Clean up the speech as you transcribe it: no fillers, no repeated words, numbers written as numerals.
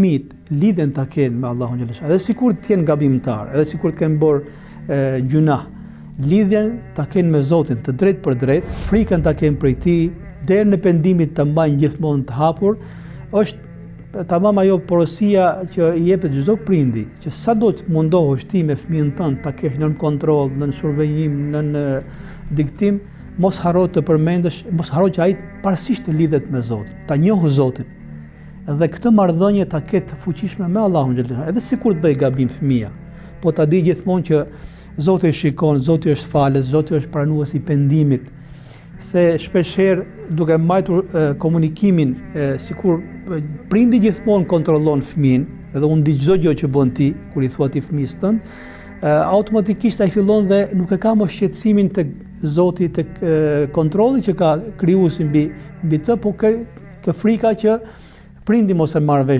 fëmijët lidhen ta kenë me Allahun xhallahu. Edhe sikur të jenë gabimtar, edhe sikur të kenë bërë gjuna, lidhjen ta kenë me Zotin të drejtë për drejtë, frikën ta kenë prej Tij, deri në pendimit të mbajnë gjithmonë të hapur, është tamam ajo porosia që i jepet çdo prindi, që sado të mundohesh ti me fëmijën tënd ta kesh nën kontroll, nën survejim, nën diktim, mos harro të përmendesh, mos harro që ai parësisht të lidhet me Zotin, ta njohë Zotin. Dhe këtë marrëdhënie ta ketë të fuqishme me Allahun xhallahu. Edhe sikur të bëj gabim fëmia, po ta di gjithmonë që Zoti e shikon, Zoti është falës, Zoti është pranues i pendimit. Se shpeshherë duke mbajtur komunikimin, sikur prindi gjithmonë kontrollon fëmin, edhe unë di çdo gjë që bën ti, kur i thua ti fëmijës tënd, automatikisht ai fillon dhe nuk e ka më shqetësimin tek Zoti, tek kontrolli që ka krijuesi mbi të, po ka frika që prindi mos e marrë vesh